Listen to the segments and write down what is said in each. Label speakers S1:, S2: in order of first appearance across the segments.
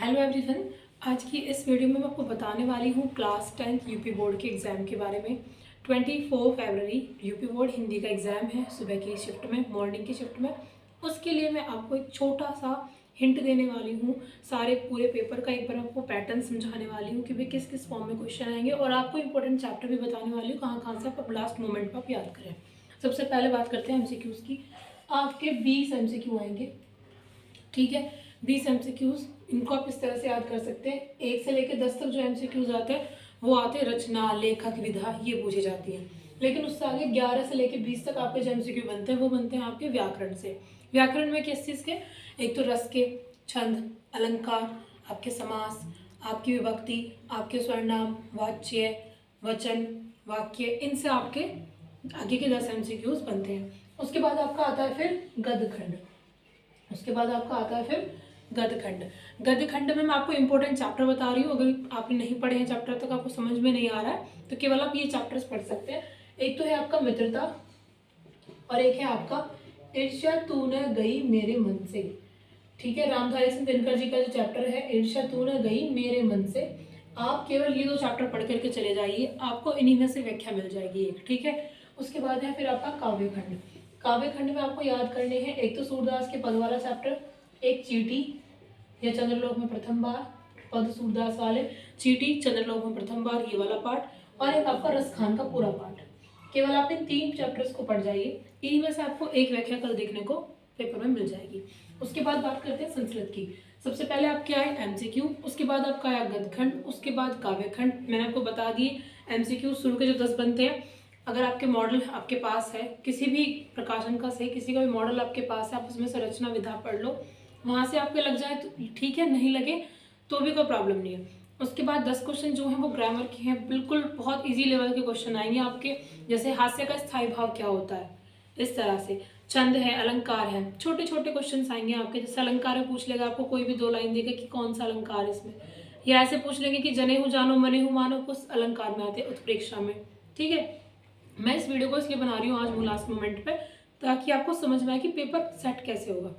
S1: Hello everyone. आज की इस वीडियो में मैं आपको बताने वाली हूँ क्लास 10 यूपी बोर्ड के एग्ज़ाम के बारे में। 24 फरवरी यूपी बोर्ड हिंदी का एग्ज़ाम है, सुबह की शिफ्ट में, मॉर्निंग की शिफ्ट में। उसके लिए मैं आपको एक छोटा सा हिंट देने वाली हूँ। सारे पूरे पेपर का एक बार आपको पैटर्न समझाने वाली हूँ कि भाई किस किस फॉर्म में क्वेश्चन आएंगे, और आपको इंपॉर्टेंट चैप्टर भी बताने वाली हूँ कहाँ कहाँ से आप लास्ट मोमेंट पर आप याद करें। सबसे पहले बात करते हैं एमसीक्यूज़ की। आपके 20 एमसीक्यू आएंगे, ठीक है। 20 एमसीक्यूज, इनको आप इस तरह से याद कर सकते हैं। 1 से लेकर 10 तक जो एमसीक्यूज आते हैं वो आते हैं रचना, लेखक, विधा, ये पूछी जाती है। लेकिन उससे आगे 11 से लेकर 20 तक आपके जो एमसीक्यू बनते हैं वो बनते हैं आपके व्याकरण से। व्याकरण में किस चीज़ के? एक तो रस के, छंद, अलंकार, आपके समास, आपकी विभक्ति, आपके सर्वनाम, वाच्य, वचन, वाक्य, इनसे आपके आगे के 10 एमसीक्यूज बनते हैं। उसके बाद आपका आता है फिर गद्यखंड। उसके बाद आपका आता है फिर गद्यखंड। गद्यखंड में मैं आपको इंपॉर्टेंट चैप्टर बता रही हूँ। अगर आपने नहीं पढ़े हैं चैप्टर तक, आपको समझ में नहीं आ रहा है, तो केवल आप ये चैप्टर्स पढ़ सकते हैं। एक तो है आपका मित्रता, और एक है आपका ईर्ष्या तू न गई मेरे मन से। ठीक है, रामधारी सिंह दिनकर जी का जो चैप्टर है ईर्ष्या तू न गई मेरे मन से, आप केवल ये 2 चैप्टर पढ़ करके चले जाइए, आपको इन्हीं में से व्याख्या मिल जाएगी एक। ठीक है, उसके बाद है फिर आपका काव्यखंड। काव्यखंड में आपको याद करने हैं एक तो सूरदास के पद वाला चैप्टर, एक चीटी या चंद्रलोक में प्रथम बार, पद सूरदास वाले, चीटी, चंद्रलोक में प्रथम बार, ये वाला पार्ट, और एक आपका रसखान का पूरा पार्ट। केवल आप इन 3 चैप्टर्स को पढ़ जाइए, इन्हीं में से आपको एक व्याख्या कल देखने को पेपर में मिल जाएगी। उसके बाद बात करते हैं संस्कृत की। सबसे पहले आपके आए एमसीक्यू, उसके बाद आपका आया गद्यखंड, उसके बाद काव्यखंड। मैंने आपको बता दिए एमसीक्यू शुरू के जो 10 बनते हैं। अगर आपके मॉडल आपके पास है, किसी भी प्रकाशन का सही, किसी का भी मॉडल आपके पास है, आप उसमें से रचना विधा पढ़ लो, वहाँ से आपके लग जाए तो ठीक है, नहीं लगे तो भी कोई प्रॉब्लम नहीं है। उसके बाद 10 क्वेश्चन जो हैं वो ग्रामर के हैं, बिल्कुल बहुत इजी लेवल के क्वेश्चन आएंगे आपके। जैसे हास्य का स्थायी भाव क्या होता है, इस तरह से। छंद है, अलंकार है, छोटे छोटे क्वेश्चन आएंगे आपके। जैसे अलंकार में पूछ लेगा आपको, कोई भी 2 लाइन देगा कि कौन सा अलंकार है इसमें, या ऐसे पूछ लेंगे कि जने हूँ जानो मने हूँ मानो, कुछ अलंकार में आते हैं उत्प्रेक्षा में। ठीक है, मैं इस वीडियो को इसलिए बना रही हूँ आज लास्ट मोमेंट पे, ताकि आपको समझ में आए कि पेपर सेट कैसे होगा।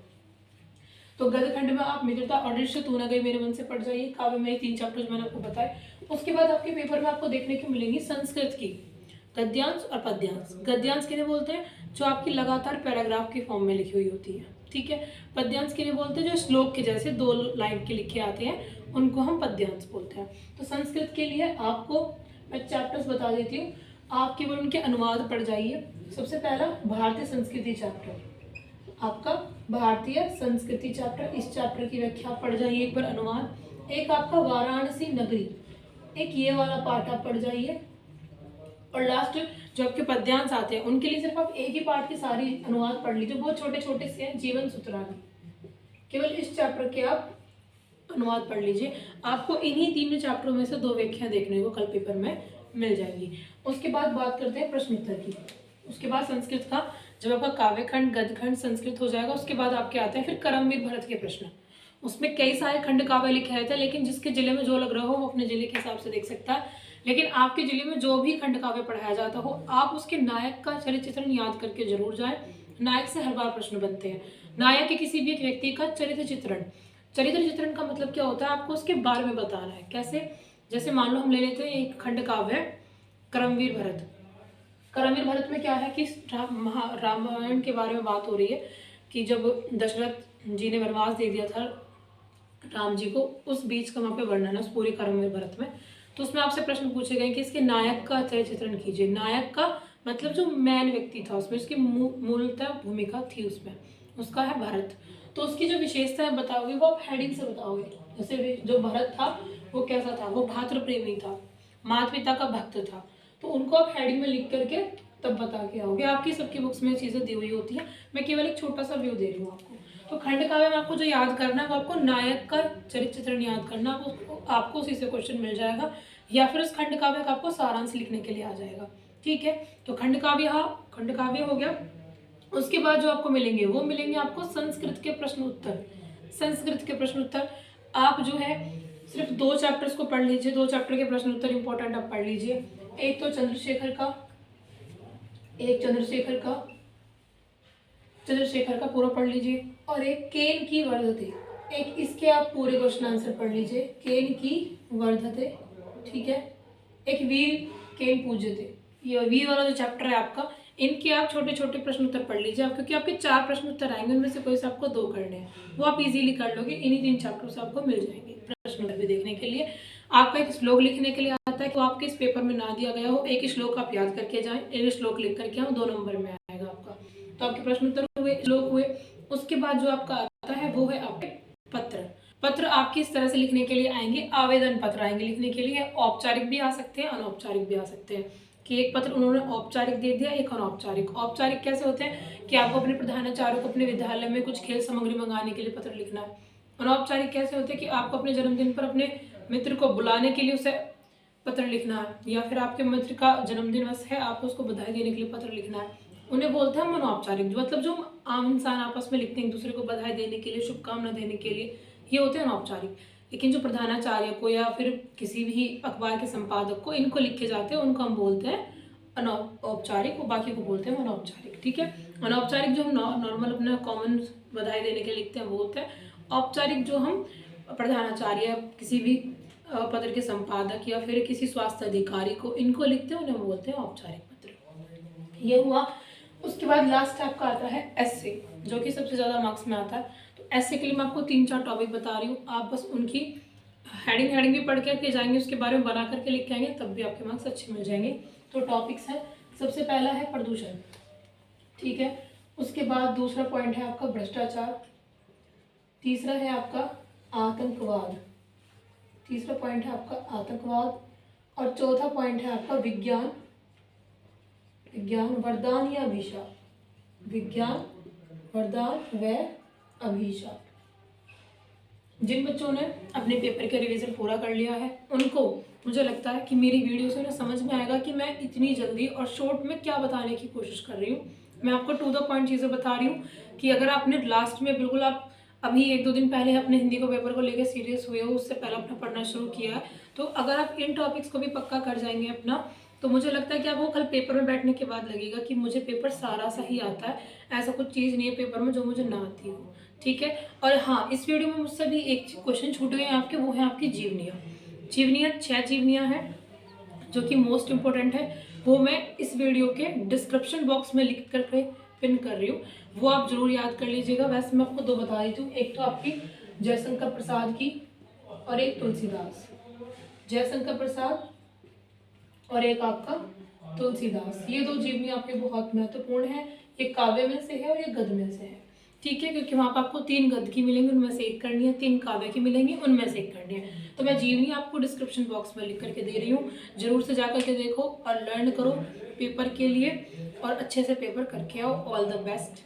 S1: तो गद्यखंड में आप मित्रता और ईर्ष्या तू न गई मेरे मन से पढ़ जाइए। काव्य में 3 चैप्टर्स मैंने आपको बताए। उसके बाद आपके पेपर में आपको देखने को मिलेंगी संस्कृत की गद्यांश और पद्यांश। गद्यांश किन्हें बोलते हैं? जो आपकी लगातार पैराग्राफ के फॉर्म में लिखी हुई होती है। ठीक है, पद्यांश किन्हें बोलते हैं? जो श्लोक के जैसे 2 लाइन के लिखे आते हैं, उनको हम पद्यांश बोलते हैं। तो संस्कृत के लिए आपको मैं चैप्टर्स बता देती हूँ, आप केवल उनके अनुवाद पढ़ जाइए। सबसे पहला भारतीय संस्कृति चैप्टर, आपका भारतीय संस्कृति चैप्टर, इस चैप्टर की व्याख्या पढ़ जाइए एक बार, अनुवाद। एक आपका वाराणसी नगरी, एक ये वाला पार्ट आप पढ़ जाइए। और लास्ट जो आपके पद्यांश आते हैं उनके लिए सिर्फ आप एक ही पार्ट की सारी अनुवाद पढ़ लीजिए, बहुत छोटे छोटे से हैं, जीवन सूत्रावली, केवल इस चैप्टर के आप अनुवाद पढ़ लीजिए। आपको इन्हीं 3 चैप्टरों में से 2 व्याख्या देखने को कल पेपर में मिल जाएगी। उसके बाद बात करते हैं प्रश्न उत्तर की। उसके बाद संस्कृत का जब आपका काव्यखंड, गद्यखंड, संस्कृत हो जाएगा, उसके बाद आपके आते हैं फिर करमवीर भरत के प्रश्न। उसमें कई सारे खंड काव्य लिखे रहते हैं, लेकिन जिसके जिले में जो लग रहा हो वो अपने जिले के हिसाब से देख सकता है। लेकिन आपके जिले में जो भी खंड काव्य पढ़ाया जाता हो, आप उसके नायक का चरित्र चित्रण याद करके जरूर जाए। नायक से हर बार प्रश्न बनते हैं। नायक के किसी भी एक व्यक्ति का चरित्र चित्रण, चरित्र चित्रण का मतलब क्या होता है? आपको उसके बारे में बताना है। कैसे? जैसे मान लो हम ले लेते हैं एक खंड काव्य है करमवीर भरत। करमवीर भरत में क्या है कि रामायण के बारे में बात हो रही है कि जब दशरथ जी ने वनवास दे दिया था राम जी को, उस बीच का वहाँ पे वर्णन है उस पूरे करमवीर भरत में। तो उसमें आपसे प्रश्न पूछे गए कि इसके नायक का चरित्र चित्रण कीजिए। नायक का मतलब जो मैन व्यक्ति था, उसमें उसकी मूलतः भूमिका थी, उसमें उसका है भरत। तो उसकी जो विशेषताएं बताओगे वो आप हेडिंग से बताओगे। जैसे जो भरत था वो कैसा था? वो भातृ प्रेमी था, माता पिता का भक्त था। तो उनको आप हेडिंग में लिख करके तब बता के आओगे। आपकी सबकी बुक्स में चीज़ें दी हुई होती हैं, मैं केवल एक छोटा सा व्यू दे रही हूँ आपको। तो खंड काव्य में आपको जो याद करना है वो आपको नायक का चरित्र चित्रण याद करना, आपको उसी से क्वेश्चन मिल जाएगा, या फिर उस खंड काव्य का आपको सारांश लिखने के लिए आ जाएगा। ठीक है, तो खंड काव्य हो गया। उसके बाद जो आपको मिलेंगे वो मिलेंगे आपको संस्कृत के प्रश्न उत्तर। संस्कृत के प्रश्न उत्तर आप जो है सिर्फ 2 चैप्टर्स को पढ़ लीजिए, 2 चैप्टर के प्रश्न उत्तर इंपॉर्टेंट आप पढ़ लीजिए। एक तो चंद्रशेखर का पूरा पढ़ लीजिए, और एक केन की वर्धते, एक इसके आप पूरे क्वेश्चन आंसर पढ़ लीजिए। केन की वर्धते, ठीक है। एक वीर केन पूज्यते, ये वीर वाला जो चैप्टर है आपका, इनके आप छोटे छोटे प्रश्न उत्तर पढ़ लीजिए आप, क्योंकि आपके 4 प्रश्न उत्तर आएंगे, उनमें से कोई से आपको 2 करने हैं, वो आप इजीली कर लोगे। इन्हीं 3 चैप्टर से आपको मिल जाएंगे प्रश्न उत्तर भी देखने के लिए। आपका एक श्लोक लिखने के लिए आता है, तो आपके इस पेपर में ना दिया गया हो, एक श्लोक आप याद करके जाएं, एक श्लोक लिख करके आओ, 2 नंबर में आएगा आपका। तो आपके प्रश्न उत्तर हुए, श्लोक हुए। उसके बाद जो आपका आता है वो है आपके पत्र। पत्र आपके इस तरह से लिखने के लिए आएंगे, आवेदन पत्र आएंगे लिखने के लिए। औपचारिक भी आ सकते हैं, अनौपचारिक भी आ सकते हैं। कि एक पत्र उन्होंने औपचारिक दे दिया, एक अनौपचारिक। औपचारिक कैसे होते हैं कि आपको अपने प्रधानाचार्य को अपने विद्यालय में कुछ खेल सामग्री मंगाने के लिए पत्र लिखना है। अनौपचारिक कैसे होते हैं कि आपको अपने जन्मदिन पर अपने मित्र को बुलाने के लिए उसे पत्र लिखना है, या फिर आपके मित्र का जन्मदिन है, आपको उसको बधाई देने के लिए पत्र लिखना है। उन्हें बोलते हैं अनौपचारिक, मतलब जो आम इंसान आपस में लिखते हैं एक दूसरे को बधाई देने के लिए, शुभकामना देने के लिए, ये होते हैं अनौपचारिक। लेकिन जो प्रधानाचार्य को या फिर किसी भी अखबार के संपादक को इनको लिखे जाते हैं, उनको हम बोलते हैं अनौपचारिक, और बाकी को बोलते हैं अनौपचारिक, ठीक है। अनौपचारिक जो हम नॉर्मल अपना कॉमन बधाई देने के लिखते हैं वो होता है। औपचारिक जो हम प्रधानाचार्य, किसी भी पत्र के संपादक या फिर किसी स्वास्थ्य अधिकारी को इनको लिखते हैं, उन्हें बोलते हैं औपचारिक पत्र। ये हुआ। उसके बाद लास्ट आपका आता है एस्से, जो कि सबसे ज़्यादा मार्क्स में आता है। तो एस्से के लिए मैं आपको 3-4 टॉपिक बता रही हूँ, आप बस उनकी हेडिंग भी पढ़ के जाएंगे, उसके बारे में बना करके लिख के आएंगे, तब भी आपके मार्क्स अच्छे मिल जाएंगे। तो टॉपिक्स हैं, सबसे पहला है प्रदूषण, ठीक है। उसके बाद दूसरा पॉइंट है आपका भ्रष्टाचार, तीसरा है आपका आतंकवाद, तीसरा पॉइंट है आपका आतंकवाद, और चौथा पॉइंट है आपका विज्ञान, विज्ञान वरदान या अभिशाप, विज्ञान वरदान व अभिशाप। जिन बच्चों ने अपने पेपर का रिवीजन पूरा कर लिया है, उनको मुझे लगता है कि मेरी वीडियो से ना समझ में आएगा कि मैं इतनी जल्दी और शॉर्ट में क्या बताने की कोशिश कर रही हूँ। मैं आपको टू द पॉइंट चीज़ें बता रही हूँ कि अगर आपने लास्ट में बिल्कुल आप अभी 1-2 दिन पहले अपने हिंदी को पेपर को लेकर सीरियस हुए हो, उससे पहले अपना पढ़ना शुरू किया है, तो अगर आप इन टॉपिक्स को भी पक्का कर जाएंगे अपना, तो मुझे लगता है कि आपको कल पेपर में बैठने के बाद लगेगा कि मुझे पेपर सारा सही आता है, ऐसा कुछ चीज़ नहीं है पेपर में जो मुझे ना आती हो, ठीक है। और हाँ, इस वीडियो में मुझसे भी एक क्वेश्चन छूट गए आपके, वो है आपकी जीवनियाँ। जीवनियाँ 6 जीवनियाँ हैं जो कि मोस्ट इम्पोर्टेंट है, वो मैं इस वीडियो के डिस्क्रिप्शन बॉक्स में लिख करके पिन कर रही हूँ, वो आप जरूर याद कर लीजिएगा। वैसे मैं आपको 2 बता देती हूँ, एक तो आपकी जयशंकर प्रसाद की और एक तुलसीदास, जयशंकर प्रसाद और एक आपका तुलसीदास। ये 2 जीवनी आपके बहुत महत्वपूर्ण है, ये काव्य में से है और ये गद्य में से है, ठीक है। क्योंकि वहाँ पर आपको 3 गद्य की मिलेंगी, उनमें से 1 करनी है, 3 काव्य की मिलेंगी, उनमें से 1 करनी है। तो मैं जीवनी आपको डिस्क्रिप्शन बॉक्स में लिख करके दे रही हूँ, जरूर से जा करके देखो और लर्न करो पेपर के लिए, और अच्छे से पेपर करके आओ। All the best.